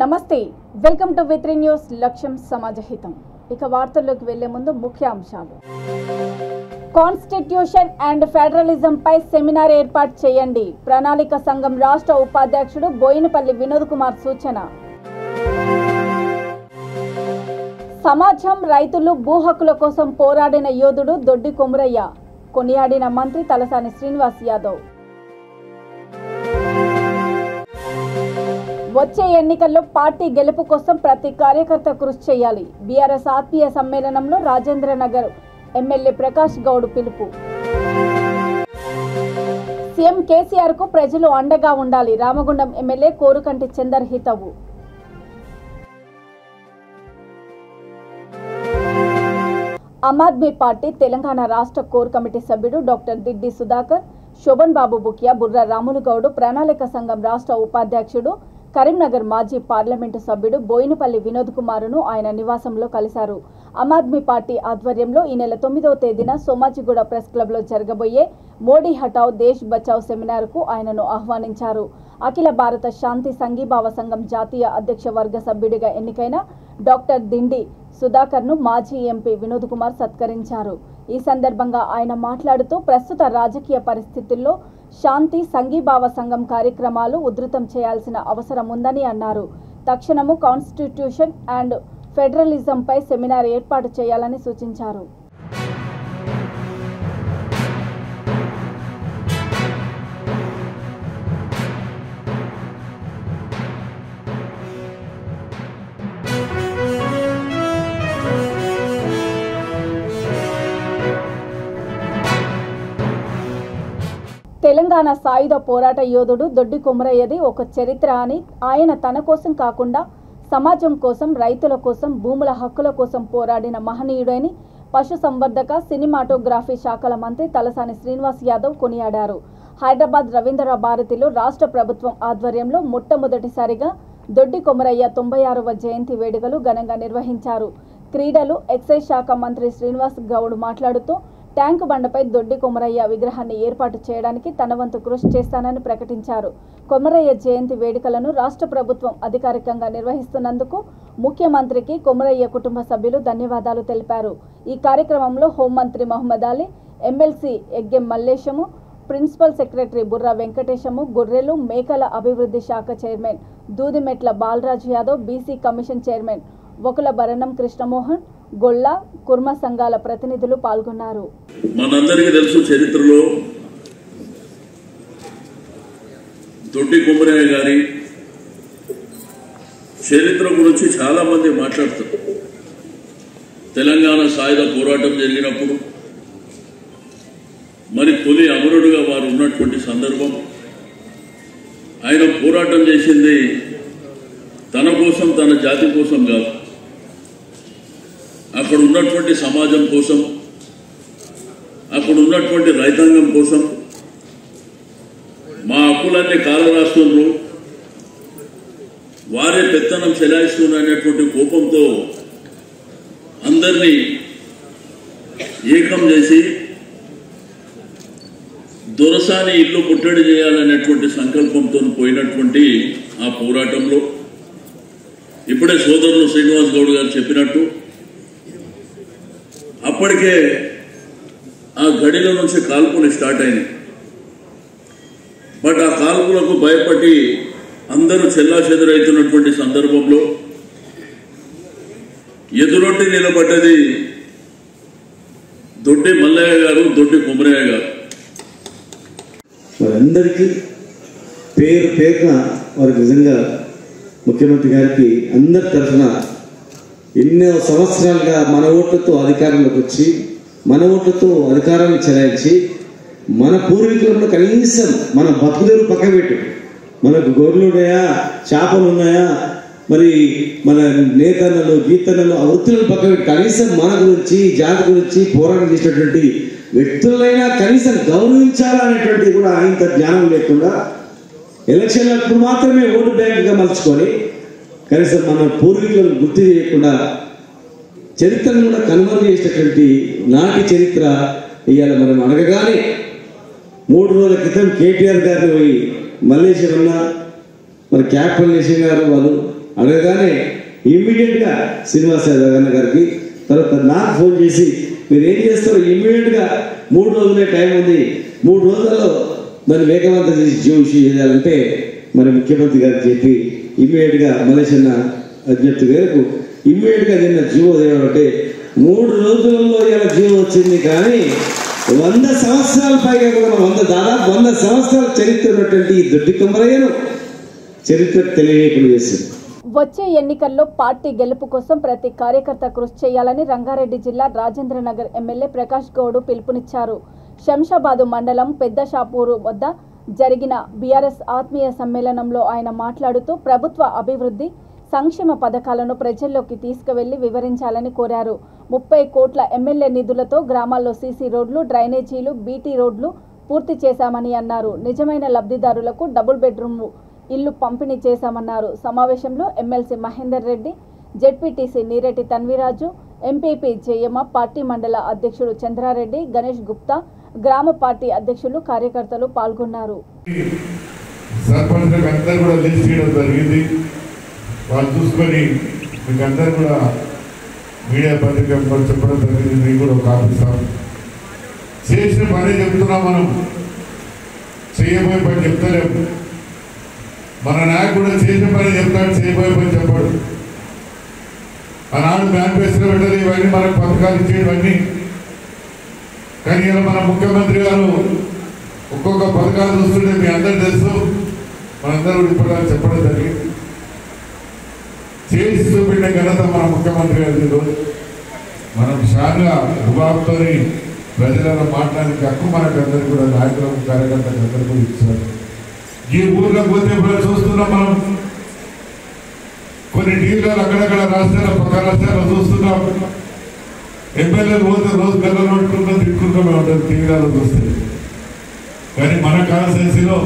నమస్తే welcome to వి3 news లక్ష్యం సమాజహితం ఇక వార్తల్లోకి వెళ్లే ముందు ముఖ్య అంశాలు కాన్స్టిట్యూషన్ అండ్ ఫెడరలిజం పై సెమినార్ ఏర్పాటు చేయండి ప్రణాళిక సంఘం రాష్ట్ర ఉపాధ్యక్షుడు బోయినపల్లి వినోద్ కుమార్ సూచన సమాజం రైతులు భూ హక్కుల కోసం పోరాడిన యోధుడు దొడ్డి కొమురయ్య కొనియాడిన మంత్రి తలసాని శ్రీనివాస్ యాదవ్ వచ్చే ఎన్నికల్లో పార్టీ గెలుపు కోసం ప్రతి కార్యకర్త కృషి చేయాలి బీఆర్ఎస్ ఆత్మీయ సమ్మేళనంలో రాజేంద్రనగర్ ఎమ్మెల్యే ప్రకాష్ గౌడ్ పిలుపు సీఎం కేసీఆర్ కు ప్రజలు అండగా ఉండాలి రామగుండం ఎమ్మెల్యే కోరుకంటి చందర్ హితవు ఆమ్ ఆద్మీ పార్టీ తెలంగాణ రాష్ట్ర కోర్ కమిటీ సభ్యుడు డాక్టర్ దిడ్డి సుధాకర్ శోభన్ బాబు బుకియా బుర్ర రాములు గౌడ్ ప్రణాళిక సంఘం రాష్ట్ర ఉపాధ్యక్షుడు కరీంనగర్ మాజీ పార్లమెంటు సభ్యుడు బోయినపల్లి వినోద్ కుమార్ను ఆయన నివాసంలో కలిశారు ఆమ్ ఆద్మీ పార్టీ ఆధ్వర్యంలో ఈ నెల 9వ తేదీన సోమాజిగూడ ప్రెస్ క్లబ్లో జరగబోయే మోడీ హటావ్ దేశ్ బచావ్ సెమినార్కు ఆయనను ఆహ్వానించారు అఖిల భారత శాంతి సంఘీభావ సంఘం జాతీయ అధ్యక్ష వర్గ సభ్యుడిగా ఎన్నికైన డాక్టర్ దిండి సుధాకర్ను మాజీ ఎంపీ వినోద్ కుమార్ సత్కరించారు ఈ సందర్భంగా ఆయన మాట్లాడుతూ ప్రస్తుత రాజకీయ పరిస్థితుల్లో శాంతి సంఘీభావ సంఘం కార్యక్రమాలు ఉధృతం చేయాల్సిన అవసరం ఉందని అన్నారు తక్షణము కాన్స్టిట్యూషన్ అండ్ ఫెడరలిజంపై సెమినార్ ఏర్పాటు చేయాలని సూచించారు తెలంగాణ సాయుధ పోరాట యోధుడు దొడ్డి కొమురయ్యది ఒక చరిత్ర అని ఆయన తన కోసం కాకుండా సమాజం కోసం రైతుల కోసం భూముల హక్కుల కోసం పోరాడిన మహనీయుడని పశుసంవర్ధక సినిమాటోగ్రఫీ శాఖల మంత్రి తలసాని శ్రీనివాస్ యాదవ్ కొనియాడారు హైదరాబాద్ రవీంద్ర భారతిలో రాష్ట్ర ప్రభుత్వం ఆధ్వర్యంలో మొట్టమొదటిసారిగా దొడ్డి కొమురయ్య 96వ జయంతి వేడుకలు ఘనంగా నిర్వహించారు క్రీడలు ఎక్సైజ్ శాఖ మంత్రి శ్రీనివాస్ గౌడ్ మాట్లాడుతూ ట్యాంకు బండపై దొడ్డి కొమురయ్య విగ్రహాన్ని ఏర్పాటు చేయడానికి తన వంతు కృషి చేస్తానని ప్రకటించారు కొమురయ్య జయంతి వేడుకలను రాష్ట్ర ప్రభుత్వం అధికారికంగా నిర్వహిస్తున్నందుకు ముఖ్యమంత్రికి కొమురయ్య కుటుంబ సభ్యులు ధన్యవాదాలు తెలిపారు ఈ కార్యక్రమంలో హోంమంత్రి Mohammed Ali MLC Eggem Mallesham principal secretary Burra Venkatesham గొర్రెలు మేకల అభివృద్ధి శాఖ chairman Dudimetla Balaraju Yadav BC commission chairman Vakula Bharanam Krishnamohan Golla Kurma సంఘాల ప్రతినిధులు పాల్గొన్నారు మనందరికీ తెలుసు చరిత్రలో దొడ్డి కొమురయ్య గారి చరిత్ర గురించి చాలా మంది మాట్లాడతారు తెలంగాణ సాయుధ పోరాటం జరిగినప్పుడు మరి తొలి అమరుడుగా వారు ఉన్నటువంటి సందర్భం ఆయన పోరాటం చేసింది తన కోసం తన జాతి కోసం కాదు అక్కడ ఉన్నటువంటి సమాజం కోసం అక్కడ ఉన్నటువంటి రైతాంగం కోసం మా హక్కులన్నీ కాలరాస్తున్నారు వారే పెత్తనం చెలాయిస్తున్నారు అనేటువంటి కోపంతో అందరినీ ఏకం చేసి దొరసాని ఇల్లు ముట్టడి చేయాలనేటువంటి సంకల్పంతో పోయినటువంటి ఆ పోరాటంలో ఇప్పుడే సోదరులు శ్రీనివాస్ గౌడ్ గారు చెప్పినట్టు అప్పటికే ఆ గడిలో నుంచి కాల్పులు స్టార్ట్ అయినాయి బట్ ఆ కాల్పులకు భయపడి అందరూ చెల్లాచెదురైతున్నటువంటి సందర్భంలో ఎదురొడ్డి నిలబడ్డది దొడ్డి మల్లయ్య గారు దొడ్డి కొమురయ్య గారు వారందరికీ పేరు పేరున వారికి నిజంగా ముఖ్యమంత్రి గారికి అందరి తరఫున ఎన్నో సంవత్సరాలుగా మన ఓట్లతో అధికారంలోకి వచ్చి మన ఓట్లతో అధికారాన్ని చెలాయించి మన పూర్వీకులను కనీసం మన బతుకుదేరు పక్కన పెట్టు మనకు గొర్రెలు ఉన్నాయా చేపలు ఉన్నాయా మరి మన నేతన్నలు గీతన్నలు ఆ వృత్తులను పక్కన పెట్టి కనీసం మన గురించి జాతి గురించి పోరాటం చేసినటువంటి వ్యక్తులైనా కనీసం గౌరవించాలనేటువంటిది కూడా ఆయనంత జ్ఞానం లేకుండా ఎలక్షన్లప్పుడు మాత్రమే ఓటు బ్యాంకుగా మలుచుకొని కనీసం మన పూర్వీకులను గుర్తు చేయకుండా చరిత్రను కూడా కనుమరుగు చేసినటువంటి నాటి చరిత్ర ఇవాళ మనం అడగగానే 3 రోజుల క్రితం కేటీఆర్ గారిని పోయి మల్లేశ్వరన్న మరి క్యాపిటల్ నేషన్ గారు వాళ్ళు అడగగానే ఇమ్మీడియట్గా శ్రీనివాస్ యాదవ్ అన్న గారికి తర్వాత నాకు ఫోన్ చేసి మీరు ఏం చేస్తారో ఇమ్మీడియట్గా 3 రోజులే టైం ఉంది, 3 రోజుల్లో దాన్ని వేగవంతం చేసి జీవో ఇష్యూ చేయాలంటే మరి ముఖ్యమంత్రి గారికి చెప్పి ఇమ్మీడియట్గా మలేషియా అధ్యక్షుడి గారికి ఇమ్మీడియట్గా నిన్న జీవో చేయాలంటే 3 రోజులలో ఇలా జీవో వచ్చింది. కానీ 100 సంవత్సరాల పైగా కూడా దాదాపు 100 సంవత్సరాల చరిత్ర ఉన్నటువంటి ఈ దొడ్డి కొమరయ్యను చరిత్ర తెలియకుండా చేసింది. వచ్చే ఎన్నికల్లో పార్టీ గెలుపు కోసం ప్రతి కార్యకర్త కృషి చేయాలని రంగారెడ్డి జిల్లా రాజేంద్రనగర్ ఎమ్మెల్యే ప్రకాష్ గౌడ్ పిలుపునిచ్చారు. శంషాబాదు మండలం పెద్ద షాపూరు వద్ద జరిగిన బీఆర్ఎస్ ఆత్మీయ సమ్మేళనంలో ఆయన మాట్లాడుతూ ప్రభుత్వ అభివృద్ధి సంక్షేమ పథకాలను ప్రజల్లోకి తీసుకువెళ్లి వివరించాలని కోరారు. 30 కోట్ల ఎమ్మెల్యే నిధులతో గ్రామాల్లో సీసీ రోడ్లు, డ్రైనేజీలు, బీటీ రోడ్లు పూర్తి చేశామని అన్నారు. నిజమైన లబ్ధిదారులకు డబుల్ బెడ్రూమ్ ఇల్లు పంపిణీ చేశామన్నారు. సమావేశంలో MLC Mahender Reddy, ZPTC Neereddy Tanviraju, MPP Jayamma, party mandal అధ్యక్షుడు చంద్రారెడ్డి, గణేష్ గుప్తా, గ్రామ పార్టీ అధ్యక్షులు, కార్యకర్తలు పాల్గొన్నారు. చేసిన పని చెప్తున్నాం, మనం చేయబోయే పని చెప్తలేము. మన నాయకుడు కూడా చేసిన పని చెప్తాడు, చేయబోయే పని చెప్పాడు. ఆనాడు మేనిఫెస్టో పెట్టదు ఇవన్నీ మనకు పథకాలు ఇచ్చేవన్నీ. కానీ ఇలా మన ముఖ్యమంత్రి గారు ఒక్కొక్క పథకాలు చూస్తుంటే మీ అందరూ తెలుసు, మనందరూ ఇప్పుడు చెప్పడం జరిగింది. చేసి చూపించిన ఘనత మన ముఖ్యమంత్రి గారు. మనం చాలా రుబాబుతో ప్రజలను మాట్లాడడానికి హక్కు మనకు అందరూ కూడా నాయకులకు, కార్యకర్తలకు అందరూ కూడా ఇచ్చారు. ఈ ఊర్లో పోతే చూస్తున్నాం మనం, కొన్ని టీవీలలో అక్కడక్కడ రాష్ట్రాల పక్క రాష్ట్రాల్లో చూస్తున్నాం. ఎమ్మెల్యేలు పోతే రోజు గల్ల నోట్టుకుంటూ తిట్టుకుంటూనే ఉంటారు టీవీలలో చూస్తే. కానీ మన కాన్స్టిట్యున్సీలో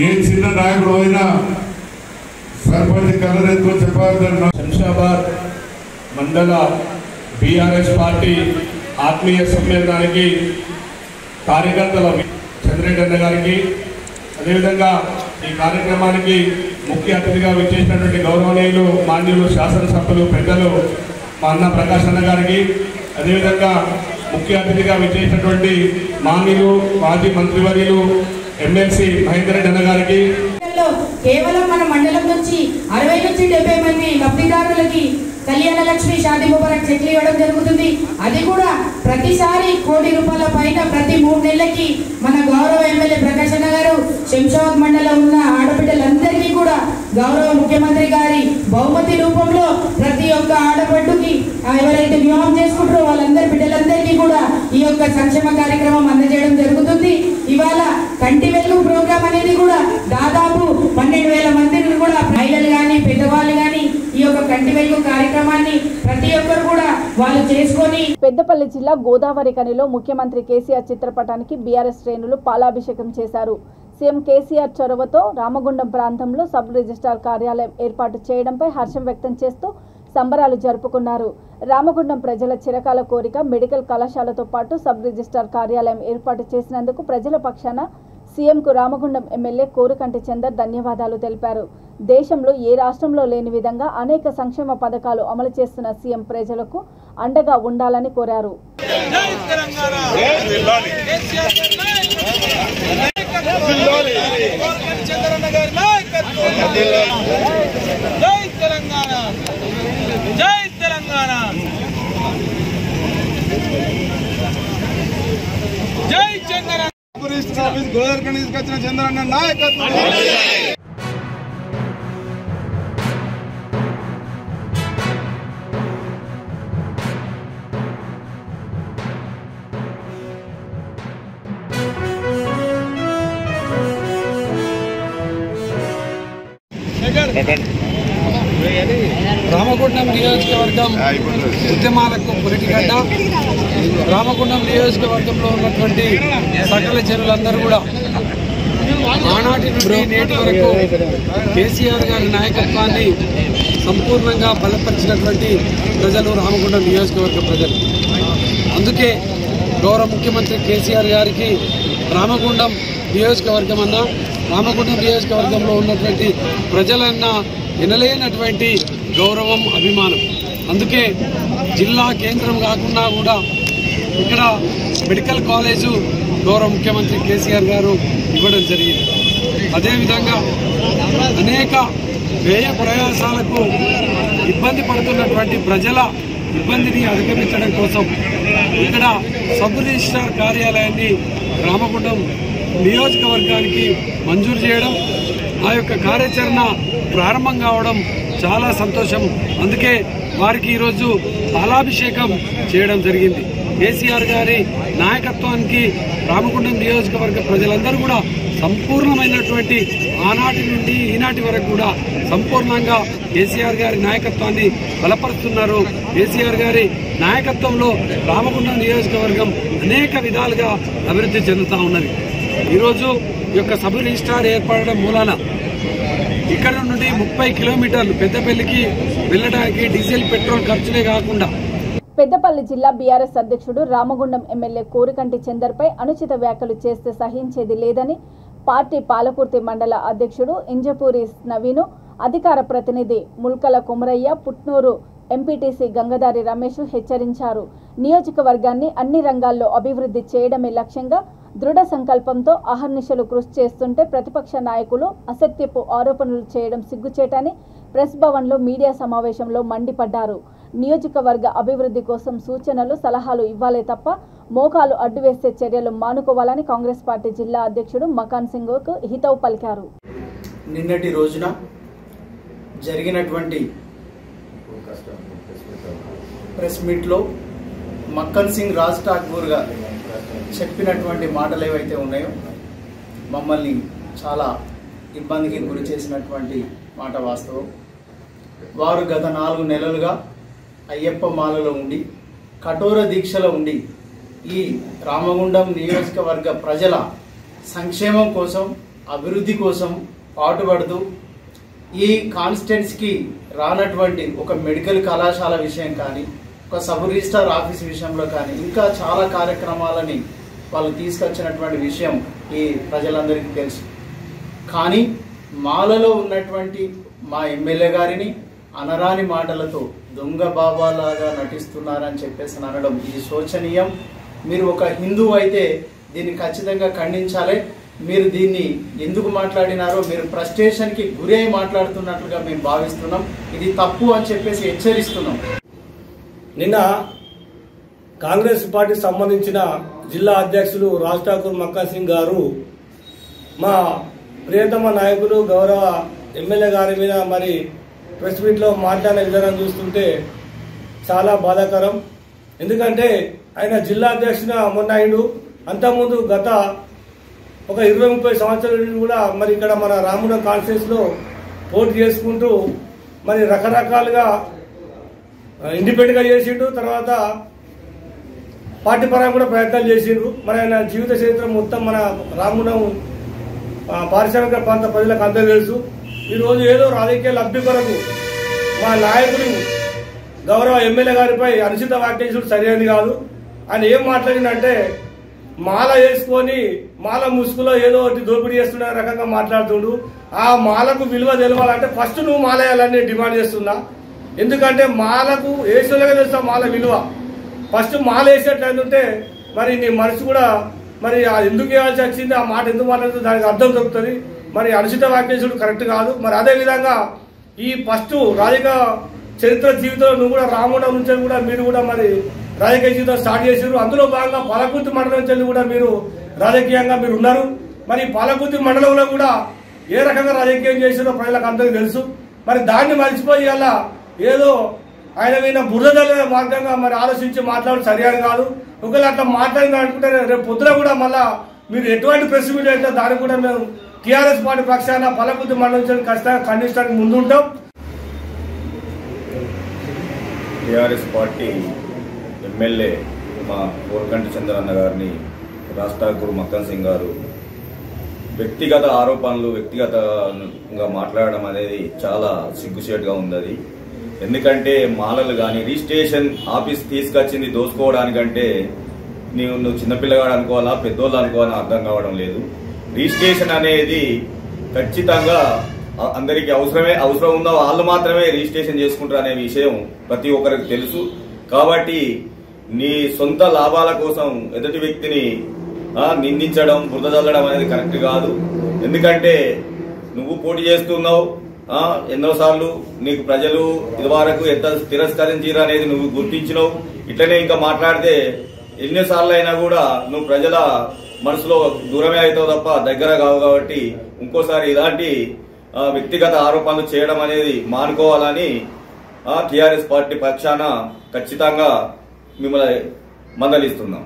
ఏ చిన్న నాయకుడు అయినా సర్పంచ్ కలర్ ఎక్కువ చెప్పారు. శంషాబాద్ మండల బీఆర్ఎస్ పార్టీ ఆత్మీయ సమ్మేళనానికి కార్యకర్తల చంద్రెడ్డి అన్న గారికి, అదేవిధంగా ఈ కార్యక్రమానికి ముఖ్య అతిథిగా విచ్చేసినటువంటి గౌరవనీయులు మాన్యులు శాసనసభ్యులు పెద్దలు మా అన్న ప్రకాష్ అన్న గారికి, అదేవిధంగా ముఖ్య అతిథిగా విచ్చేసినటువంటి మాన్యులు మాజీ మంత్రివర్యులు ఎమ్మెల్సీ మహేందర్ రెడ్డి అన్న గారికి, కేవలం మన మండలం నుంచి 60 నుంచి 70 మంది లబ్ధిదారులకి కళ్యాణ లక్ష్మి షాదీ ముబారక్ చెక్లు ఇవ్వడం జరుగుతుంది. అది కూడా ప్రతిసారి 1 కోటి రూపాయల పైన ప్రతి 3 నెలలకి మన గౌరవ ఎమ్మెల్యే ప్రకాష్ అన్న గారు శంషాబాద్ మండలం ఉన్న ఆడబిడ్డలందరికీ కూడా గౌరవ ముఖ్యమంత్రి గారి బహుమతి రూపంలో ప్రతి ఒక్క ఆడబిడ్డకి ఎవరైతే వివాహం చేసుకుంటారో వాళ్ళందరి బిడ్డలందరికీ కూడా ఈ యొక్క సంక్షేమ కార్యక్రమం అందజేయడం జరుగుతుంది. ఇవాళ కంటి వెలుగు ప్రోగ్రాం అనేది కూడా దాదాపు 12,000 మందిని కూడా మహిళలు కానీ పెద్దవాళ్ళు కానీ ఈ యొక్క కంటి వెలుగు కార్యక్రమాన్ని ప్రతి ఒక్కరు కూడా వాళ్ళు చేసుకొని. పెద్దపల్లి జిల్లా గోదావరి కనిలో ముఖ్యమంత్రి కేసీఆర్ చిత్రపటానికి బీఆర్ఎస్ శ్రేణులు పాలాభిషేకం చేశారు. సీఎం కేసీఆర్ చొరవతో రామగుండం ప్రాంతంలో సబ్ రిజిస్ట్రార్ కార్యాలయం ఏర్పాటు చేయడంపై హర్షం వ్యక్తం చేస్తూ సంబరాలు జరుపుకున్నారు. రామగుండం ప్రజల చిరకాల కోరిక మెడికల్ కళాశాలతో పాటు సబ్ రిజిస్ట్రార్ కార్యాలయం ఏర్పాటు చేసినందుకు ప్రజల పక్షాన సీఎంకు రామగుండం ఎమ్మెల్యే కోరుకంటి చందర్ ధన్యవాదాలు తెలిపారు. దేశంలో ఏ రాష్ట్రంలో లేని విధంగా అనేక సంక్షేమ పథకాలు అమలు చేస్తున్న సీఎం ప్రజలకు అండగా ఉండాలని కోరారు. గోదావరి తీసుకొచ్చిన చంద్రన్న నాయకత్వం. రామగుండం నియోజకవర్గం ఉద్యమాలకు పురిటిగడ్డ. రామగుండం నియోజకవర్గంలో ఉన్నటువంటి సకల జనులందరూ కూడా ఆనాటి నుండి నేటి వరకు కేసీఆర్ గారి నాయకత్వాన్ని సంపూర్ణంగా బలపరిచినటువంటి ప్రజలు రామగుండం నియోజకవర్గ ప్రజలు. అందుకే గౌరవ ముఖ్యమంత్రి కేసీఆర్ గారికి రామగుండం నియోజకవర్గం అన్నా, రామగుండం నియోజకవర్గంలో ఉన్నటువంటి ప్రజలన్నా ఎనలేనటువంటి గౌరవం, అభిమానం. అందుకే జిల్లా కేంద్రం కాకుండా కూడా ఇక్కడ మెడికల్ కాలేజు గౌరవ ముఖ్యమంత్రి కేసీఆర్ గారు ఇవ్వడం జరిగింది. అదేవిధంగా అనేక వ్యయ ప్రయాసాలకు ఇబ్బంది పడుతున్నటువంటి ప్రజల ఇబ్బందిని అధిగమించడం కోసం ఇక్కడ సబ్ రిజిస్ట్రార్ కార్యాలయాన్ని రామగుండం నియోజకవర్గానికి మంజూరు చేయడం, ఆ యొక్క కార్యాచరణ ప్రారంభం కావడం చాలా సంతోషం. అందుకే వారికి ఈరోజు పాలాభిషేకం చేయడం జరిగింది. కేసీఆర్ గారి నాయకత్వానికి రామగుండం నియోజకవర్గ ప్రజలందరూ కూడా సంపూర్ణమైనటువంటి ఆనాటి నుండి ఈనాటి వరకు కూడా సంపూర్ణంగా కేసీఆర్ గారి నాయకత్వాన్ని బలపరుస్తున్నారు. కేసీఆర్ గారి నాయకత్వంలో రామగుండం నియోజకవర్గం అనేక విధాలుగా అభివృద్ధి చెందుతా ఉన్నది. ఈరోజు ఈ యొక్క సబ్ రిజిస్ట్రార్ ఏర్పడడం మూలాన ఇక్కడ నుండి 30 కిలోమీటర్లు పెద్దపల్లికి వెళ్లడానికి డీజిల్ పెట్రోల్ ఖర్చులే కాకుండా పెద్దపల్లి జిల్లా బీఆర్ఎస్ అధ్యక్షుడు రామగుండం ఎమ్మెల్యే కోరికంటి చందర్పై అనుచిత వ్యాఖ్యలు చేస్తే సహించేది లేదని పార్టీ పాలకుర్తి మండల అధ్యక్షుడు ఇంజపూరి నవీను, అధికార ప్రతినిధి ముల్కల కుమరయ్య, పుట్నూరు ఎంపీటీసీ గంగదారి రమేష్ హెచ్చరించారు. నియోజకవర్గాన్ని అన్ని రంగాల్లో అభివృద్ధి చేయడమే లక్ష్యంగా దృఢ సంకల్పంతో అహర్నిశలు కృషి చేస్తుంటే ప్రతిపక్ష నాయకులు అసత్యపు ఆరోపణలు చేయడం సిగ్గుచేటని ప్రెస్ భవన్లో మీడియా సమావేశంలో మండిపడ్డారు. నియోజకవర్గ అభివృద్ధి కోసం సూచనలు, సలహాలు ఇవ్వాలే తప్ప మోకాలు అడ్డువేసే చర్యలు మానుకోవాలని కాంగ్రెస్ పార్టీ జిల్లా అధ్యక్షుడు మకాన్ సింగ్కు హితవు పలికారు. నిన్నటి రోజున జరిగినటువంటి ప్రెస్ మీట్లో మక్కన్ సింగ్ రాజ్ ఠాకూర్ గారు చెప్పినటువంటి మాటలు ఏవైతే ఉన్నాయో మమ్మల్ని చాలా ఇబ్బందికి గురి చేసినటువంటి మాట వాస్తవం. వారు గత 4 నెలలుగా అయ్యప్ప మాలలో ఉండి కఠోర దీక్షలో ఉండి ఈ రామగుండం నియోజకవర్గ ప్రజల సంక్షేమం కోసం, అభివృద్ధి కోసం పాటుపడుతూ ఈ కాన్స్టిట్యున్సీకి రానటువంటి ఒక మెడికల్ కళాశాల విషయం కానీ, ఒక సబ్ రిజిస్ట్రార్ ఆఫీస్ విషయంలో కానీ ఇంకా చాలా కార్యక్రమాలని వాళ్ళు తీసుకొచ్చినటువంటి విషయం ఈ ప్రజలందరికీ తెలుసు. కానీ మాలలో ఉన్నటువంటి మా ఎమ్మెల్యే గారిని అనరాని మాటలతో దొంగ బాబాలాగా నటిస్తున్నారని చెప్పేసి అనడం ఇది శోచనీయం. మీరు ఒక హిందువు అయితే దీన్ని ఖచ్చితంగా ఖండించాలి. మీరు దీన్ని ఎందుకు మాట్లాడినారో మీరు ఫ్రస్ట్రేషన్కి గురి అయి మాట్లాడుతున్నట్లుగా మేము భావిస్తున్నాం. ఇది తప్పు అని చెప్పేసి హెచ్చరిస్తున్నాం. నిన్న కాంగ్రెస్ పార్టీకి సంబంధించిన జిల్లా అధ్యక్షులు రాజ్ ఠాకూర్ మక్కన్ సింగ్ గారు మా ప్రియతమ నాయకులు గౌరవ ఎమ్మెల్యే గారి మీద మరి ప్రెస్ మీట్లో మాట్లాడిన విధానం చూస్తుంటే చాలా బాధాకరం. ఎందుకంటే ఆయన జిల్లా అధ్యక్షుడిగా మొన్న అయిండు. అంతకుముందు గత ఒక 20-30 సంవత్సరాల నుండి కూడా మరి ఇక్కడ మన రామగుండం కాన్స్టిట్యున్సీలో పోటీ చేసుకుంటూ మరి రకరకాలుగా ఇండిపెండెంట్గా చేసిండు. తర్వాత పార్టీ పరంగా కూడా ప్రయత్నాలు చేసిండ్రు. మరి ఆయన జీవిత చరిత్ర మొత్తం మన రామగుండం పారిశ్రామిక ప్రాంత ప్రజలకు అందరూ తెలుసు. ఈరోజు ఏదో రాజకీయ లబ్ధి కొరకు మా నాయకులు గౌరవ ఎమ్మెల్యే గారిపై అనుచిత వ్యాఖ్యలు సరైనది కాదు. ఆయన ఏం మాట్లాడిందంటే మాల వేసుకొని మాల ముసుగులో ఏదో ఒకటి దోపిడీ చేస్తున్న రకంగా మాట్లాడుతుండు. ఆ మాలకు విలువ తెలవాలంటే ఫస్ట్ నువ్వు మాల వేయాలని డిమాండ్ చేస్తున్నా. ఎందుకంటే మాలకు వేసేలాగా తెలుసా మాల విలువ. ఫస్ట్ మాల వేసేట్లయితే మరి నీ మనసు కూడా మరి ఎందుకు వేయాల్సి వచ్చింది, ఆ మాట ఎందుకు మాట్లాడుతుంది దానికి అర్థం దొరుకుతుంది. మరి అనుచిత వ్యాఖ్యలు కరెక్ట్ కాదు. మరి అదేవిధంగా ఈ ఫస్ట్ రాజకీయ చరిత్ర జీవితంలో నువ్వు కూడా రామగుండం నుంచి కూడా మీరు కూడా మరి రాజకీయ జీవితం స్టార్ట్ చేశారు. అందులో భాగంగా పాలకుర్తి మండలం నుంచి కూడా మీరు రాజకీయంగా మీరు ఉన్నారు. మరి పాలకుర్తి మండలంలో కూడా ఏ రకంగా రాజకీయం చేశారో ప్రజలకు అందరికీ తెలుసు. మరి దాన్ని మర్చిపోయి అలా ఏదో ఆయన మీద బురదల మార్గంగా మరి ఆలోచించి మాట్లాడడం సరిగా కాదు. ఒకవేళ అట్లా మాట్లాడిన అనుకుంటే రేపు పొద్దున కూడా మళ్ళా మీరు ఎటువంటి ప్రెస్ మీట్ అయితే దానికి కూడా మేము టీఆర్ఎస్ పార్టీ పక్షాన పాలకుర్తి మండలం ఖచ్చితంగా ఖండించడానికి ముందుంటాం. టీఆర్ఎస్ పార్టీ ఎమ్మెల్యే మా కోరికంటి చంద్రన్న గారిని రాజ్ ఠాకూర్ మక్కన్ సింగ్ గారు వ్యక్తిగత ఆరోపణలు వ్యక్తిగతంగా మాట్లాడడం అనేది చాలా సిగ్గుచేటుగా ఉంది. ఎందుకంటే మాలలు కానీ రిజిస్ట్రేషన్ ఆఫీస్ తీసుకొచ్చింది దోసుకోవడానికంటే నువ్వు చిన్నపిల్లగాడు అనుకోవాలా పెద్దోళ్ళు అనుకోవాలని అర్థం కావడం లేదు. రిజిస్ట్రేషన్ అనేది ఖచ్చితంగా అందరికీ అవసరం ఉందో వాళ్ళు మాత్రమే రిజిస్ట్రేషన్ చేసుకుంటారు అనే విషయం ప్రతి ఒక్కరికి తెలుసు. కాబట్టి నీ సొంత లాభాల కోసం ఎదుటి వ్యక్తిని నిందించడం, బురద చల్లడం అనేది కరెక్ట్ కాదు. ఎందుకంటే నువ్వు పోటీ చేస్తున్నావు, ఎన్నోసార్లు నీకు ప్రజలు ఇదివరకు ఎంత తిరస్కరించారు అనేది నువ్వు గుర్తించినావు. ఇట్లనే ఇంకా మాట్లాడితే ఎన్నిసార్లు అయినా కూడా నువ్వు ప్రజల మనసులో దూరమే అవుతావు తప్ప దగ్గర కావు. కాబట్టి ఇంకోసారి ఇలాంటి వ్యక్తిగత ఆరోపణలు చేయడం అనేది మానుకోవాలని టీఆర్ఎస్ పార్టీ పక్షాన ఖచ్చితంగా మిమ్మల్ని మందలిస్తున్నాం.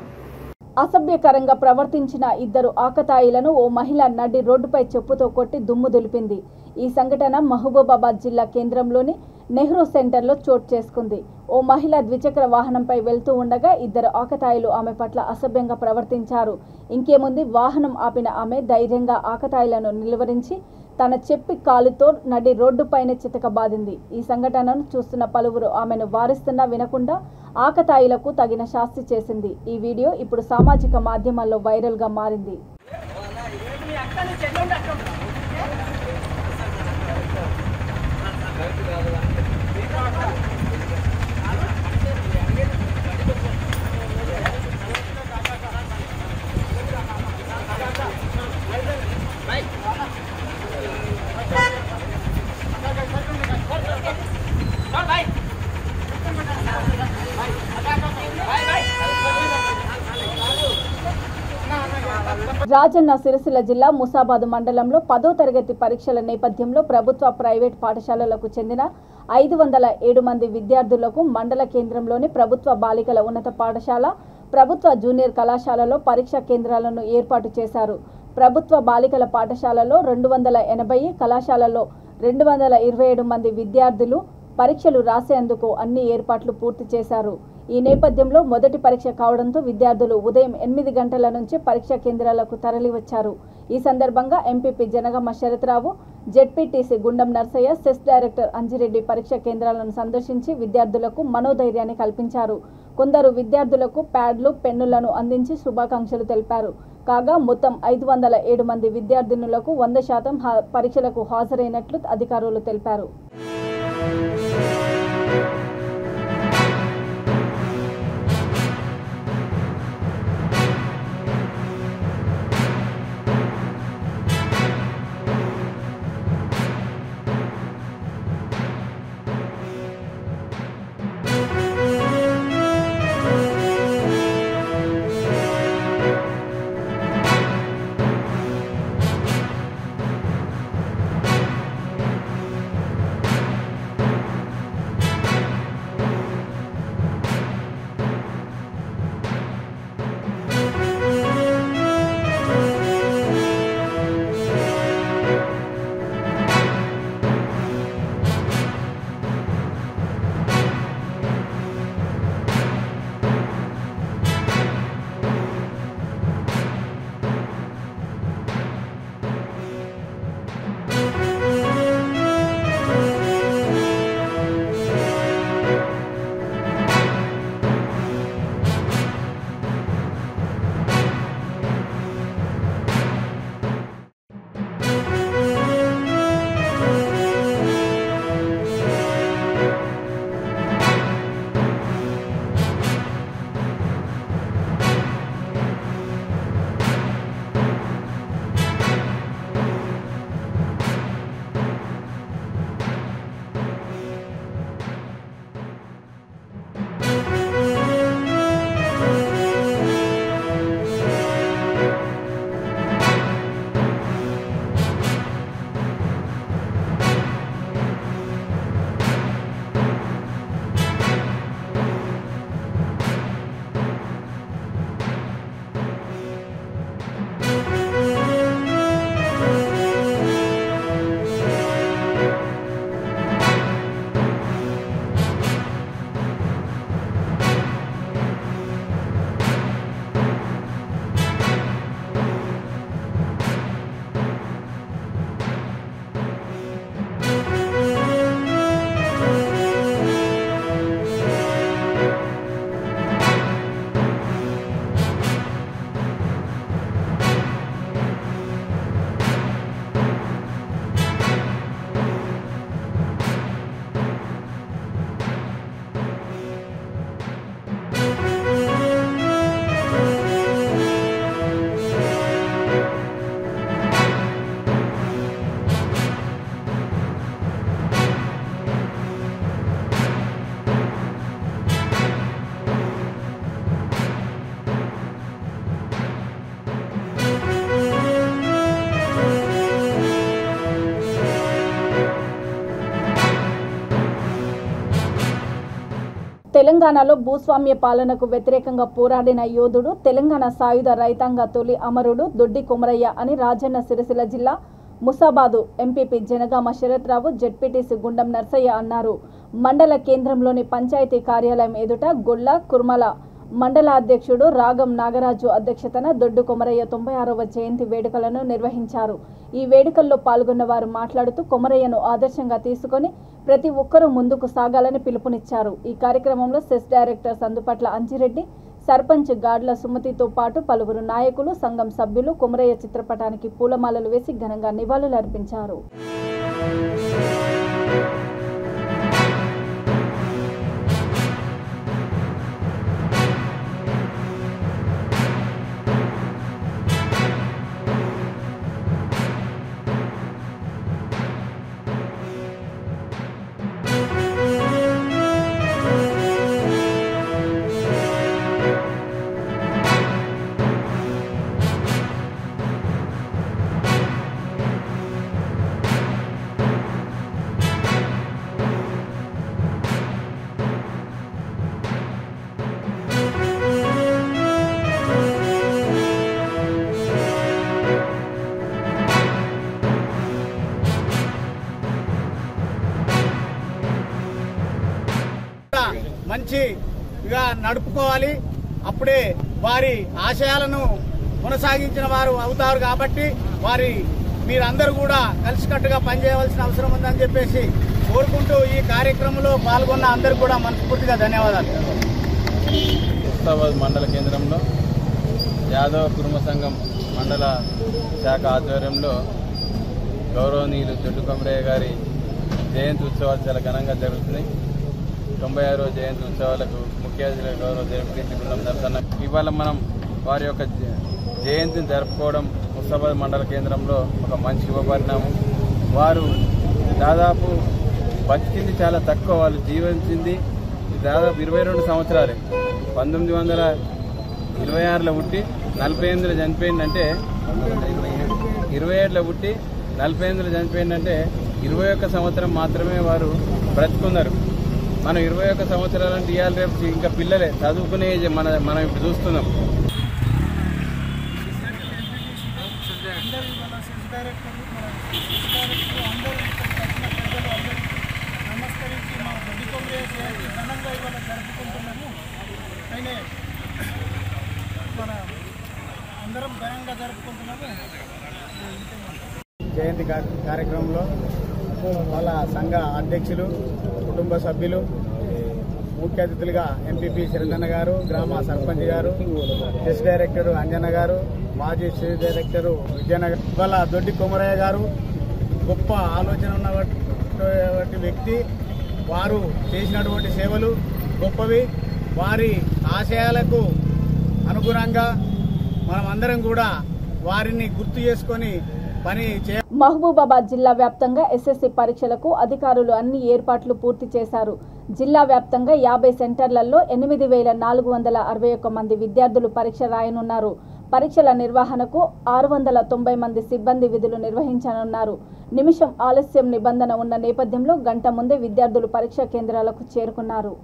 అసభ్యకరంగా ప్రవర్తించిన ఇద్దరు ఆకతాయిలను ఓ మహిళ నడి రోడ్డుపై చెప్పుతో కొట్టి దుమ్ము దులిపింది. ఈ సంఘటన మహబూబాబాద్ జిల్లా కేంద్రంలోని నెహ్రూ సెంటర్లో చోటు చేసుకుంది. ఓ మహిళ ద్విచక్ర వాహనంపై వెళ్తూ ఉండగా ఇద్దరు ఆకతాయిలు ఆమె పట్ల అసభ్యంగా ప్రవర్తించారు. ఇంకేముంది, వాహనం ఆపిన ఆమె ధైర్యంగా ఆకతాయిలను నిలువరించి తన చెప్పి కాలుతో నడి రోడ్డుపైనే చితకబాదింది. ఈ సంఘటనను చూస్తున్న పలువురు ఆమెను వారిస్తున్నా వినకుండా ఆకతాయిలకు తగిన శాస్తి చేసింది. ఈ వీడియో ఇప్పుడు సామాజిక మాధ్యమాల్లో వైరల్గా మారింది. రాజన్న సిరిసిల్ల జిల్లా ముసాబాద్ మండలంలో 10వ తరగతి పరీక్షల నేపథ్యంలో ప్రభుత్వ ప్రైవేట్ పాఠశాలలకు చెందిన 507 మంది విద్యార్థులకు మండల కేంద్రంలోని ప్రభుత్వ బాలికల ఉన్నత పాఠశాల, ప్రభుత్వ జూనియర్ కళాశాలలో పరీక్షా కేంద్రాలను ఏర్పాటు చేశారు. ప్రభుత్వ బాలికల పాఠశాలలో 280, కళాశాలలో 227 మంది విద్యార్థులు పరీక్షలు రాసేందుకు అన్ని ఏర్పాట్లు పూర్తి చేశారు. ఈ నేపథ్యంలో మొదటి పరీక్ష కావడంతో విద్యార్థులు ఉదయం 8 గంటల నుంచి పరీక్షా కేంద్రాలకు తరలివచ్చారు. ఈ సందర్భంగా ఎంపీపీ జనగామ శరత్రావు, జెడ్పీటీసీ గుండం నర్సయ్య, సెస్ డైరెక్టర్ అంజిరెడ్డి పరీక్షా కేంద్రాలను సందర్శించి విద్యార్థులకు మనోధైర్యాన్ని కల్పించారు. కొందరు విద్యార్థులకు ప్యాడ్లు, పెన్నులను అందించి శుభాకాంక్షలు తెలిపారు. కాగా మొత్తం 507 మంది విద్యార్థినులకు 100% పరీక్షలకు హాజరైనట్లు అధికారులు తెలిపారు. తెలంగాణలో భూస్వామ్య పాలనకు వ్యతిరేకంగా పోరాడిన యోధుడు, తెలంగాణ సాయుధ రైతాంగ తొలి అమరుడు దొడ్డి కొమరయ్య అని రాజన్న సిరిసిల్ల జిల్లా ముసాబాదు ఎంపీపీ జనగామ శరత్రావు, జెడ్పీటీసీ గుండం నర్సయ్య అన్నారు. మండల కేంద్రంలోని పంచాయతీ కార్యాలయం ఎదుట గొల్ల కుర్మల మండల అధ్యక్షుడు రాగం నాగరాజు అధ్యక్షతన దొడ్డి కొమరయ్య 96వ జయంతి వేడుకలను నిర్వహించారు. ఈ వేడుకల్లో పాల్గొన్న వారు మాట్లాడుతూ కొమరయ్యను ఆదర్శంగా తీసుకొని ప్రతి ఒక్కరూ ముందుకు సాగాలని పిలుపునిచ్చారు. ఈ కార్యక్రమంలో సెస్ డైరెక్టర్ సందుపట్ల అంజిరెడ్డి, సర్పంచ్ గాడ్ల సుమతితో పాటు పలువురు నాయకులు, సంఘం సభ్యులు కొమరయ్య చిత్రపటానికి పూలమాలలు వేసి ఘనంగా నివాళులర్పించారు. మంచిగా నడుపుకోవాలి. అప్పుడే వారి ఆశయాలను కొనసాగించిన వారు అవుతారు. కాబట్టి మీరందరూ కూడా కలిసికట్టుగా పనిచేయవలసిన అవసరం ఉందని చెప్పేసి కోరుకుంటూ ఈ కార్యక్రమంలో పాల్గొన్న అందరికీ కూడా మనస్ఫూర్తిగా ధన్యవాదాలు. ముస్తాబాద్ మండల కేంద్రంలో యాదవ కుటుంబ సంఘం మండల శాఖ ఆధ్వర్యంలో గౌరవనీయులు దొడ్డి కొమరయ్య గారి జయంతి ఉత్సవాలు చాలా ఘనంగా జరుగుతున్నాయి. 96వ జయంతి ఉత్సవాలకు ముఖ్య అతిథిగా గౌరవ జెడ్పీటీసీ గుండం నర్సయ్య. ఇవాళ మనం వారి యొక్క జయంతిని జరుపుకోవడం ముస్తాబాద్ మండల కేంద్రంలో ఒక మంచి శుభపరిణామం. వారు దాదాపు బతికింది చాలా తక్కువ, వాళ్ళు జీవించింది దాదాపు 22 సంవత్సరాలే. 1926లో పుట్టి 48లో చనిపోయిందంటే 27లో పుట్టి 48లో చనిపోయిందంటే 21 సంవత్సరం మాత్రమే వారు బ్రతుకున్నారు. మనం 21 సంవత్సరాలంటే ఇవాళ రేపు ఇంకా పిల్లలే చదువుకునే మనం ఇప్పుడు చూస్తున్నాం. నమస్కరించి మా దొడ్డి కొమరయ్య జయంతి ఘనంగా ఇవాళ జరుపుకుంటున్నాము. అయినా మన అందరం ఘనంగా జరుపుకుంటున్నాము. జయంతి కార్యక్రమంలో వాళ్ళ సంఘ అధ్యక్షులు, కుటుంబ సభ్యులు, ముఖ్య అతిథులుగా ఎంపీపీ శరదన్న గారు, గ్రామ సర్పంచ్ గారు, సెస్ డైరెక్టర్ అంజన్న గారు, మాజీ సెస్ డైరెక్టర్ విజయనగర్. వాళ్ళ దొడ్డి కొమరయ్య గారు గొప్ప ఆలోచన ఉన్నటువంటి వ్యక్తి. వారు చేసినటువంటి సేవలు గొప్పవి. వారి ఆశయాలకు అనుగుణంగా మనమందరం కూడా వారిని గుర్తు చేసుకొని పని మహబూబాబాద్ జిల్లా వ్యాప్తంగా ఎస్ఎస్సీ పరీక్షలకు అధికారులు అన్ని ఏర్పాట్లు పూర్తి చేశారు. జిల్లా వ్యాప్తంగా 50 సెంటర్లలో 8,461 మంది విద్యార్థులు పరీక్ష రాయనున్నారు. పరీక్షల నిర్వహణకు 690 మంది సిబ్బంది విధులు నిర్వహించనున్నారు. నిమిషం ఆలస్యం నిబంధన ఉన్న నేపథ్యంలో గంట ముందే విద్యార్థులు పరీక్షా కేంద్రాలకు చేరుకున్నారు.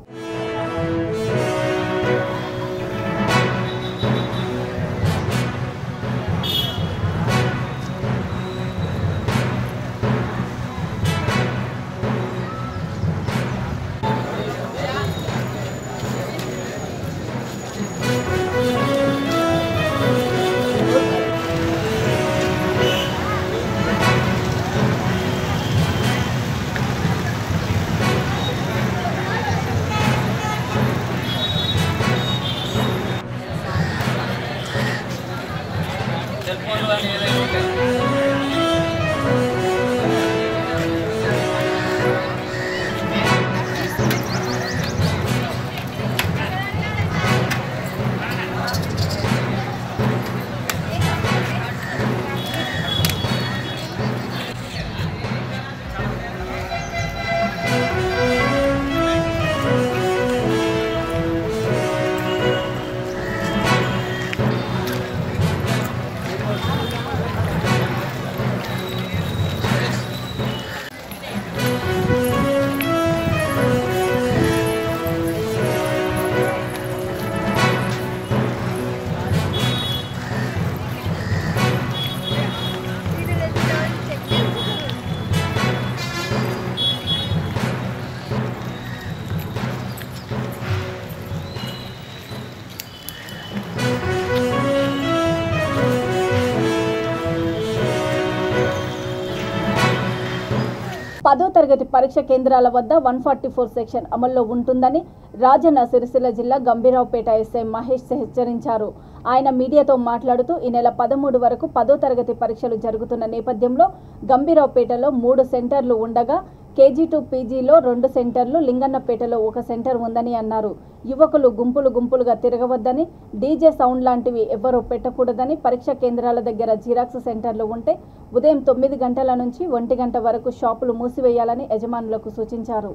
10వ తరగతి పరీక్ష కేంద్రాల వద్ద 144 సెక్షన్ అమల్లో ఉంటుందని రాజన్న సిరిసిల్ల జిల్లా గంభీరావుపేట ఎస్ఐ మహేష్ హెచ్చరించారు. ఆయన మీడియాతో మాట్లాడుతూ ఈ నెల 13 వరకు 10వ తరగతి పరీక్షలు జరుగుతున్న నేపథ్యంలో గంభీరావుపేటలో 3 సెంటర్లు ఉండగా KG2 PGలో 2 సెంటర్లు, లింగన్నపేటలో 1 సెంటర్ ఉందని అన్నారు. యువకులు గుంపులుగా తిరగవద్దని, డీజే సౌండ్ లాంటివి ఎవ్వరూ పెట్టకూడదని, పరీక్ష కేంద్రాల దగ్గర జిరాక్స్ సెంటర్లు ఉంటే ఉదయం 9 గంటల నుంచి 1 గంట వరకు షాపులు మూసివేయాలని యజమానులకు సూచించారు.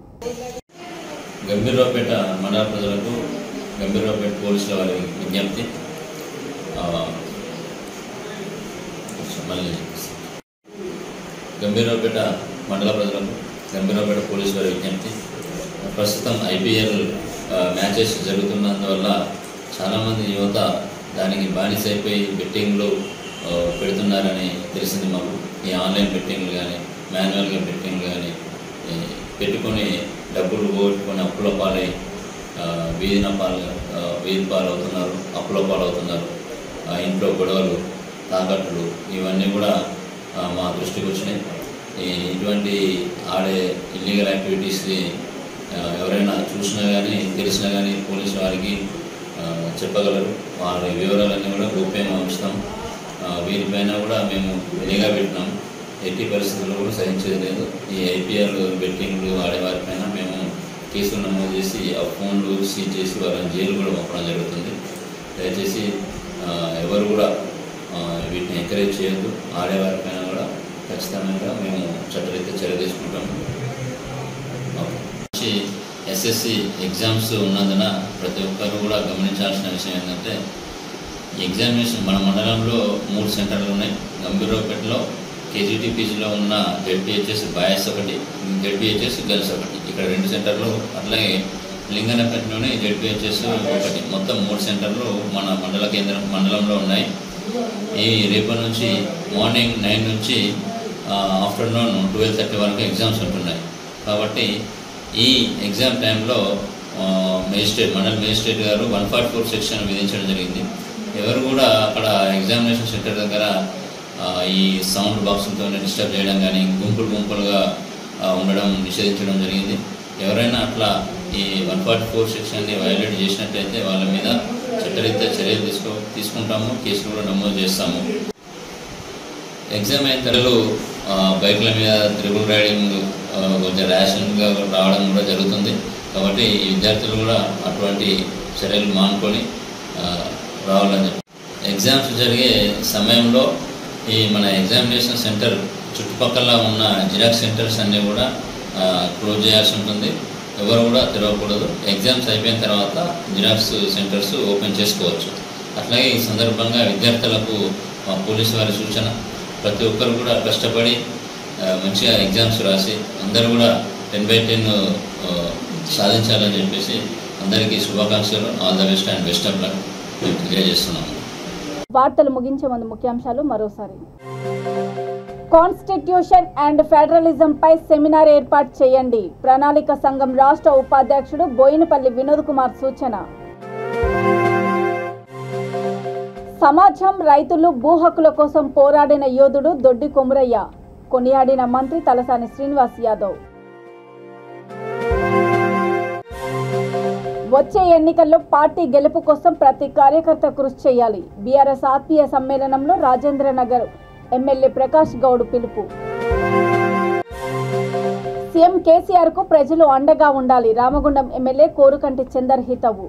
గంభీరావుపేట మండల ప్రజలకు గంభీరావుపేట పోలీసుల వారి విజ్ఞప్తి. గంభీరావుపేట మండల ప్రజలకు గంభీరావుపేట పోలీసు వారి విజ్ఞప్తి. ప్రస్తుతం IPL మ్యాచెస్ జరుగుతున్నందువల్ల చాలామంది యువత దానికి బానిసైపోయి బెట్టింగ్లు పెడుతున్నారని తెలిసింది మాకు. ఈ ఆన్లైన్ బెట్టింగ్లు కానీ, మాన్యువల్గా బెట్టింగ్లు కానీ పెట్టుకొని డబ్బులు పోగొట్టుకొని అప్పుల పాలై వీధి పాలవుతున్నారు, అప్పుల పాలవుతున్నారు. ఇంట్లో గొడవలు, తాకట్టులు ఇవన్నీ కూడా మా దృష్టికి వచ్చినాయి. ఇటువంటి ఆడే ఇల్లీగల్ యాక్టివిటీస్ని ఎవరైనా చూసినా కానీ తెలిసినా కానీ పోలీసు వారికి చెప్పగలరు. వారి వివరాలన్నీ కూడా గోప్యంగా ఉంచుతాం. వీరిపైన కూడా మేము నిఘా పెట్టినాం. ఎట్టి పరిస్థితుల్లో కూడా సహించేది లేదు. ఈ IPL బెట్టింగ్లు ఆడేవారిపైన మేము కేసులు నమోదు చేసి ఆ ఫోన్లు సీజ్ చేసి వారిని జైలు కూడా పంపడం జరుగుతుంది. దయచేసి ఎవరు కూడా వీటిని ఎంకరేజ్ చేయొద్దు. ఆడేవారిపైన కూడా ఖచ్చితంగా మేము చట్టరీత్యా చర్య తీసుకుంటాము. SSC ఎగ్జామ్స్ ఉన్నందున ప్రతి ఒక్కరు కూడా గమనించాల్సిన విషయం ఏంటంటే, ఎగ్జామినేషన్ మన మండలంలో 3 సెంటర్లు ఉన్నాయి. గంభీరావుపేటలో KG2 PGలో ఉన్న ZPHS బాయ్స్ ఒకటి, ZPHS గర్ల్స్ ఒకటి, ఇక్కడ 2 సెంటర్లు. అట్లాగే లింగన్నపేటలోనే ZPHS ఒకటి. మొత్తం 3 సెంటర్లు మన మండలంలో ఉన్నాయి. ఈ రేపటి నుంచి మార్నింగ్ 9 నుంచి ఆఫ్టర్నూన్ 12:30 వరకు ఎగ్జామ్స్ ఉంటున్నాయి. కాబట్టి ఈ ఎగ్జామ్ టైంలో మండల మేజిస్ట్రేట్ గారు 144 సెక్షన్ విధించడం జరిగింది. ఎవరు కూడా అక్కడ ఎగ్జామినేషన్ సెంటర్ దగ్గర ఈ సౌండ్ బాక్సులతో డిస్టర్బ్ చేయడం కానీ, గుంపులుగా ఉండడం నిషేధించడం జరిగింది. ఎవరైనా అట్లా ఈ 144 సెక్షన్ని వయోలేట్ చేసినట్లయితే వాళ్ళ మీద చట్టరీత్యా చర్యలు తీసుకుంటాము. కేసులు కూడా నమోదు చేస్తాము. ఎగ్జామ్ అయిన తర్వాత బైకుల మీద త్రిబుల్ రైడింగ్ కొంచెం ర్యాషన్గా రావడం కూడా జరుగుతుంది. కాబట్టి ఈ విద్యార్థులు కూడా అటువంటి చర్యలు మానుకొని రావాలని చెప్పి, ఎగ్జామ్స్ జరిగే సమయంలో ఈ మన ఎగ్జామినేషన్ సెంటర్ చుట్టుపక్కల ఉన్న జిరాక్స్ సెంటర్స్ అన్నీ కూడా క్లోజ్ చేయాల్సి ఉంటుంది. ఎవరు కూడా తెరవకూడదు. ఎగ్జామ్స్ అయిపోయిన తర్వాత జిరాక్స్ సెంటర్స్ ఓపెన్ చేసుకోవచ్చు. అట్లాగే ఈ సందర్భంగా విద్యార్థులకు పోలీసు వారి సూచన, ప్రతి ఒక్కరు కూడా కష్టపడి మంచిగా ఎగ్జామ్స్ రాసి అందరూ కూడా 10/10 సాధించాలని చెప్పేసి అందరికీ శుభాకాంక్షలు. All the best and best of luck తెలియజేస్తున్నాము. వార్తలు ముగించే ముందు ముఖ్యాంశాలు మరోసారి. కాన్స్టిట్యూషన్ అండ్ ఫెడరలిజం పై సెమినార్ ఏర్పాటు చేయండి. ప్రణాళిక సంఘం రాష్ట్ర ఉపాధ్యక్షుడు బోయినపల్లి వినోద్ కుమార్ సూచన. సమాజం, రైతులు, భూ హక్కుల కోసం పోరాడిన యోధుడు దొడ్డి కొమురయ్య. కొనియాడిన మంత్రి తలసాని శ్రీనివాస్ యాదవ్. వచ్చే ఎన్నికల్లో పార్టీ గెలుపు కోసం ప్రతి కార్యకర్త కృషి చేయాలి. బీఆర్ఎస్ ఆత్మీయ సమ్మేళనంలో రాజేంద్రనగర్ ఎమ్మెల్యే ప్రకాష్ గౌడ్ పిలుపు. సీఎం కేసీఆర్ కు ప్రజలు అండగా ఉండాలి. రామగుండం ఎమ్మెల్యే కోరుకంటి చందర్ హితవు.